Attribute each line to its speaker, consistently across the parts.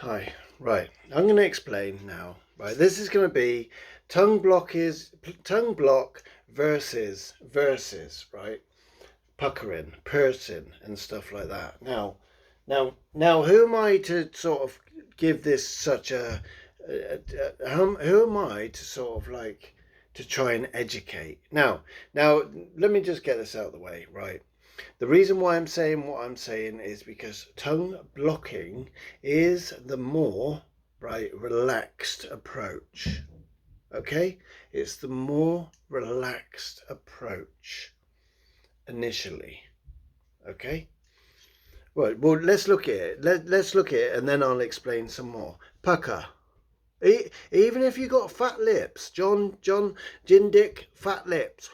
Speaker 1: Hi. Right. I'm going to explain now. Right. This is going to be tongue block versus right? Puckering, pursing, and stuff like that. Now, who am I to sort of give this such who am I to sort of like to try and educate? Now, let me just get this out of the way, right? The reason why I'm saying what I'm saying is because tongue blocking is the more relaxed approach. Okay, it's the more relaxed approach initially. Okay. Well, let's look at it. Let's look at it, and then I'll explain some more. Pucker. Even if you got fat lips, John, Dick, fat lips.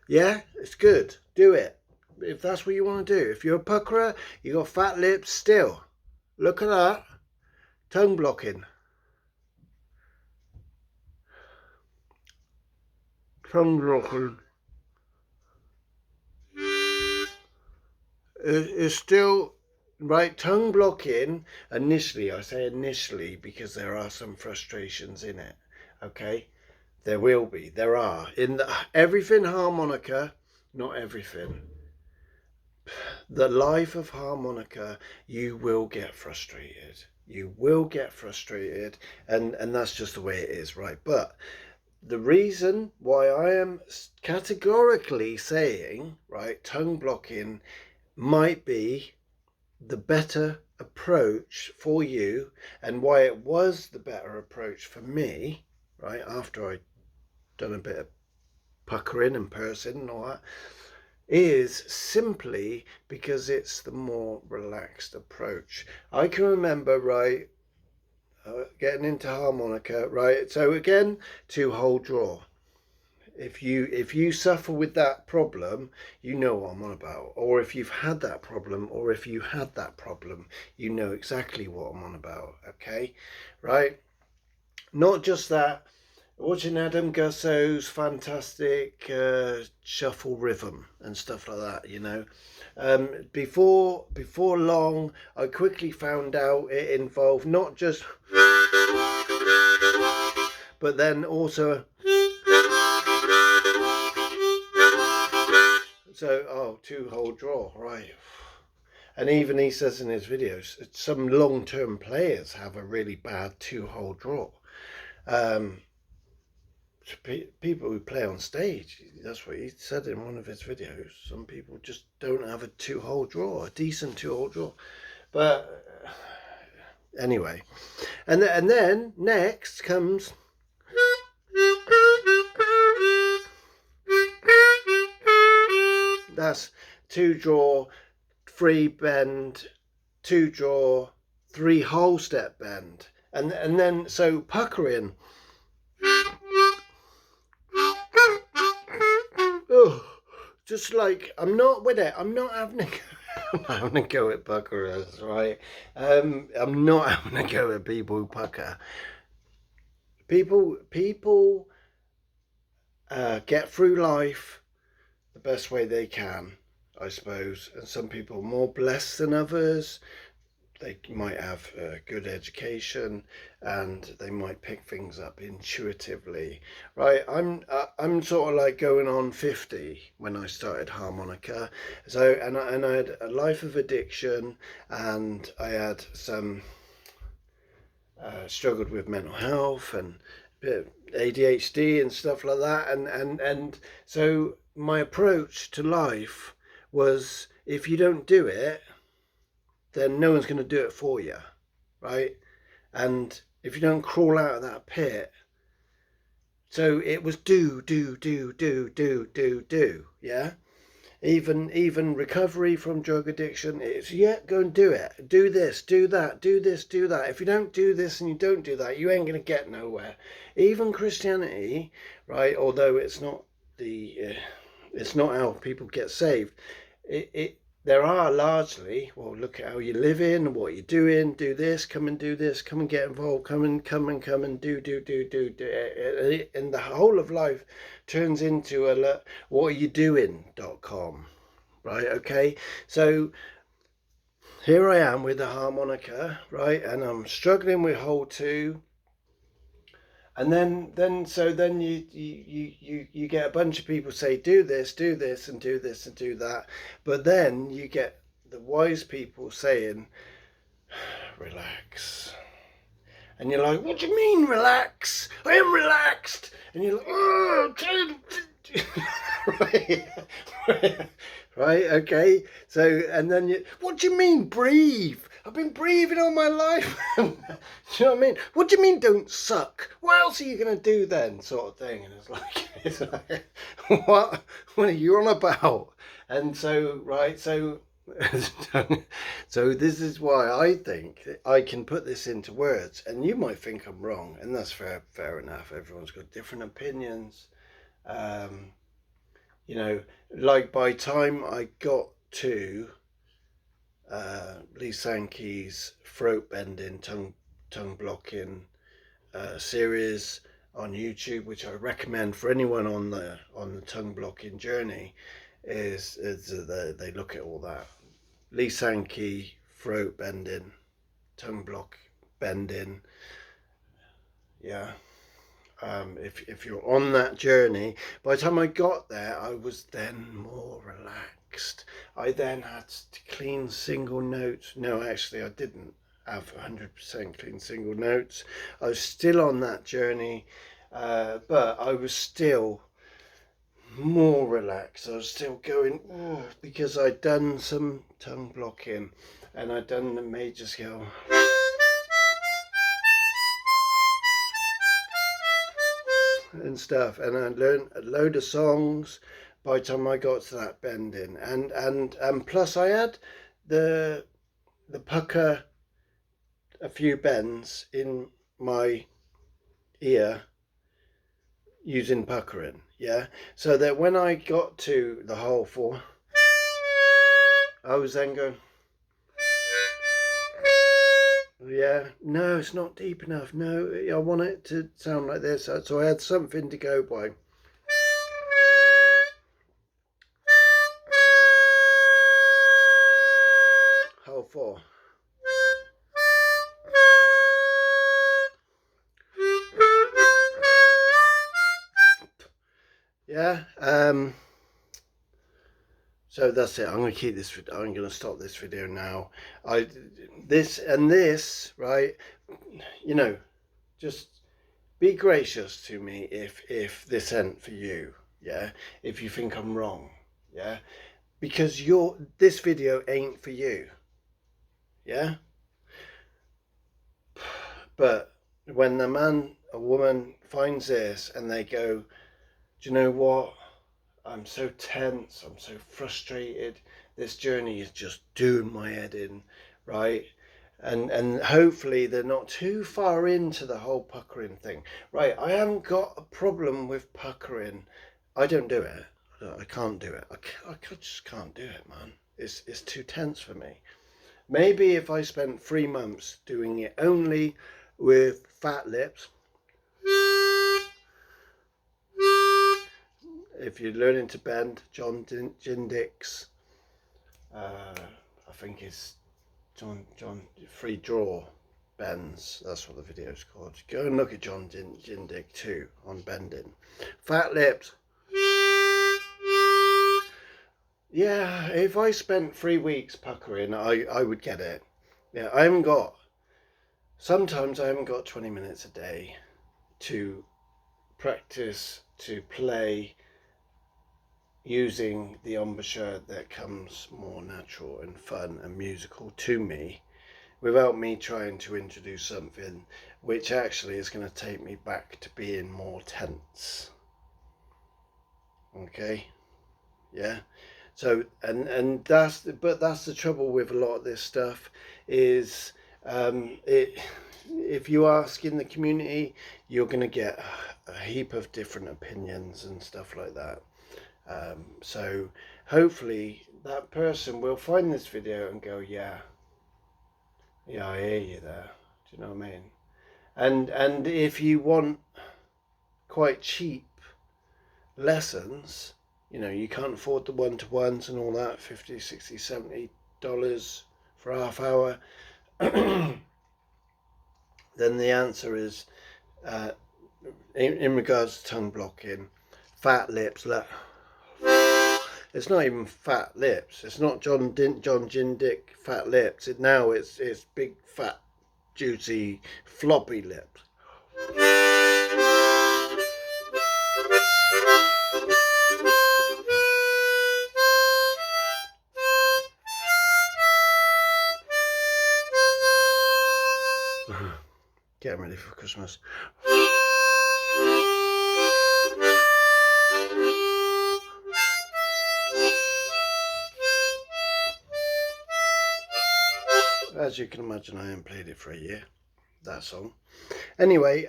Speaker 1: Yeah, it's good. Do it. If that's what you want to do. If you're a puckerer, you got fat lips still. Look at that. Tongue blocking. Tongue blocking. It's still right. Tongue blocking initially. I say initially because there are some frustrations in it. Okay, there will be. There are in everything harmonica. Not everything. The life of harmonica, you will get frustrated. You will get frustrated, and that's just the way it is, right? But the reason why I am categorically saying, right, tongue blocking might be the better approach for you, and why it was the better approach for me, right, after I'd done a bit of puckering and pursing and all that, is simply because it's the more relaxed approach. I can remember, right, getting into harmonica, right, so again, 2-hole draw. If you suffer with that problem, you know what I'm on about. Or if you've had that problem, you know exactly what I'm on about. Okay, right? Not just that. Watching Adam Gusso's fantastic shuffle rhythm and stuff like that, you know. Before long, I quickly found out it involved not just, but then also. So, 2-hole draw, right? And even he says in his videos, some long-term players have a really bad 2-hole draw. People who play on stage, that's what he said in one of his videos. Some people just don't have a 2-hole draw, a decent 2-hole draw. But anyway, and then next comes. That's 2-draw, 3 bend, 2-draw, 3-hole step bend, and then so puckering. Oh, just like I'm not with it. I'm not having a go. I'm not having a go at puckerers, right? I'm not having a go at people who pucker. People get through life the best way they can, I suppose. And some people are more blessed than others. They might have a good education and they might pick things up intuitively, right? I'm sort of like going on 50 when I started harmonica. So and I had a life of addiction, and I had some struggled with mental health and ADHD and stuff like that, and so my approach to life was, if you don't do it, then no one's going to do it for you, right? And if you don't crawl out of that pit, so it was do, yeah? Even recovery from drug addiction, it's go and do it. Do this, do that, do this, do that. If you don't do this and you don't do that, you ain't going to get nowhere. Even Christianity, right, although it's not it's not how people get saved, there are largely, well, look at how you live in, what you're doing, do this, come and do this, come and get involved, come and do, and the whole of life turns into a what are you doing.com, right? Okay, so here I am with the harmonica, right, and I'm struggling with hole 2. And then you get a bunch of people say, do this, and do this, and do that. But then you get the wise people saying, relax. And you're like, what do you mean relax? I am relaxed. And you're like, oh, right, okay. So, and then what do you mean breathe? I've been breathing all my life. Do you know what I mean? What do you mean don't suck? What else are you going to do then? Sort of thing. And it's like what are you on about? And so, right, so so this is why I think I can put this into words, and you might think I'm wrong, and that's fair enough. Everyone's got different opinions. You know, like by time I got to Lee Sankey's throat bending, tongue blocking series on YouTube, which I recommend for anyone on the tongue blocking journey, is they look at all that. Lee Sankey, throat bending, tongue block bending, yeah. If you're on that journey, by the time I got there, I was then more relaxed. I then had to clean single notes. No, actually, I didn't have 100% clean single notes. I was still on that journey, but I was still more relaxed. I was still going, oh, because I'd done some tongue blocking, and I'd done the major scale. And stuff, and I learned a load of songs by the time I got to that bending, and plus I had the pucker, a few bends in my ear using puckering, yeah, so that when I got to the whole 4, I was then going, yeah, no, it's not deep enough. No, I want it to sound like this. So I had something to go by. Whole 4. Yeah. So that's it. I'm going to keep this. I'm going to stop this video now. This, right? You know, just be gracious to me if this ain't for you. Yeah. If you think I'm wrong. Yeah. Because this video ain't for you. Yeah. But when the man or woman finds this and they go, do you know what? I'm so tense, I'm so frustrated, this journey is just doing my head in, right? And hopefully they're not too far into the whole puckering thing. Right, I haven't got a problem with puckering. I don't do it. I can't do it. I just can't do it, man. It's too tense for me. Maybe if I spent 3 months doing it only with fat lips. If you're learning to bend, John Jindick's, I think it's John free draw bends. That's what the video's called. Go and look at John Jindick too on bending. Fat lips. Yeah, if I spent 3 weeks puckering, I would get it. Yeah, sometimes I haven't got 20 minutes a day to practice, to play, using the embouchure that comes more natural and fun and musical to me, without me trying to introduce something which actually is going to take me back to being more tense. Okay, yeah. So and that's the trouble with a lot of this stuff is if you ask in the community, you're going to get a heap of different opinions and stuff like that. So hopefully that person will find this video and go, yeah, I hear you there. Do you know what I mean? And if you want quite cheap lessons, you know, you can't afford the one-to-ones and all that, $50, $60, $70 for half hour, then the answer is, in regards to tongue blocking, fat lips. Look, it's not even fat lips. It's not John Jindick fat lips. It's big fat juicy floppy lips. Getting ready for Christmas. As you can imagine, I haven't played it for a year, that song. Anyway,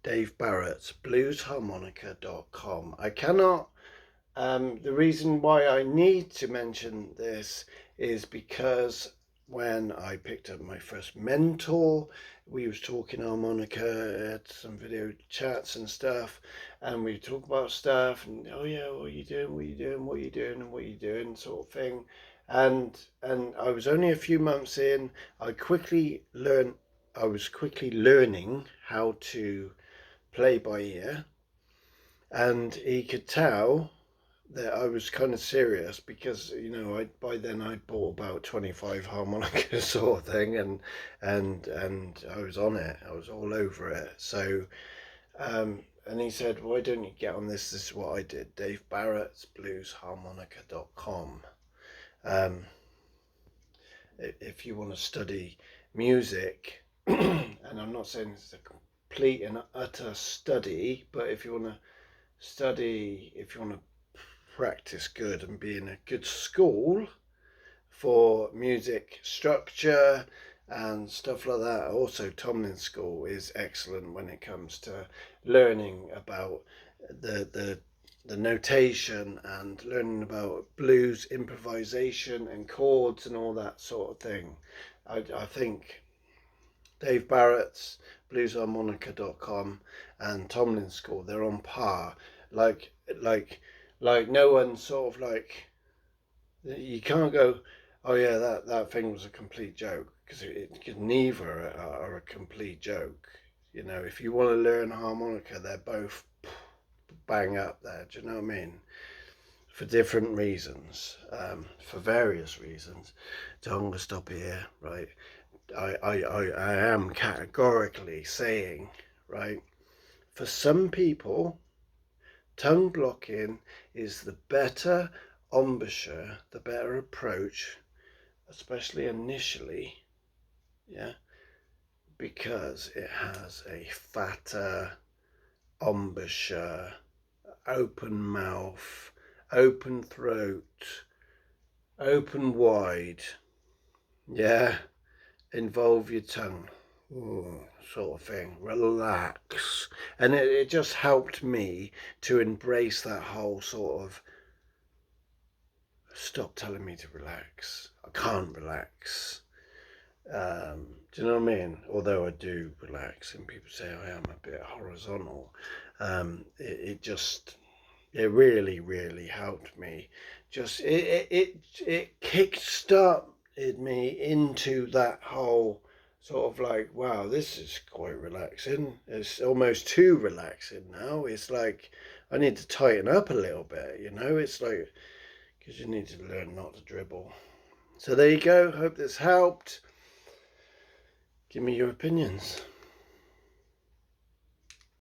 Speaker 1: Dave Barrett, bluesharmonica.com. I cannot, the reason why I need to mention this is because when I picked up my first mentor, we was talking harmonica, had some video chats and stuff, and we talk about stuff, and oh yeah, what are you doing, what are you doing, what are you doing, and what are you doing, sort of thing. And I was only a few months in. I was quickly learning how to play by ear, and he could tell that I was kind of serious because, you know, by then I'd bought about 25 harmonicas sort of thing, and I was on it. I was all over it. So and he said, why don't you get on this? This is what I did. Dave Barrett's bluesharmonica.com. If you want to study music, and I'm not saying it's a complete and utter study, but if you want to study, if you want to practice good and be in a good school for music structure and stuff like that, also Tomlin School is excellent when it comes to learning about the notation and learning about blues improvisation and chords and all that sort of thing. I think Dave Barrett's bluesharmonica.com and Tomlin School, they're on par. Like no one sort of like, you can't go, oh yeah, that thing was a complete joke, because neither are a complete joke. You know, if you want to learn harmonica, they're both bang up there. Do you know what I mean? For different reasons, for various reasons. So I'm gonna stop here, right? I am categorically saying, right, for some people, tongue blocking is the better embouchure, the better approach, especially initially, yeah, because it has a fatter embouchure, open mouth, open throat, open wide, yeah, involve your tongue, ooh, sort of thing, relax. And it just helped me to embrace that whole sort of, stop telling me to relax, I can't relax. Do you know what I mean? Although I do relax and people say I am a bit horizontal, it really helped me. Just it kick-started me into that whole sort of like, wow, this is quite relaxing. It's almost too relaxing now. It's like I need to tighten up a little bit, you know. It's like, because you need to learn not to dribble. So there you go. Hope this helped. Give me your opinions.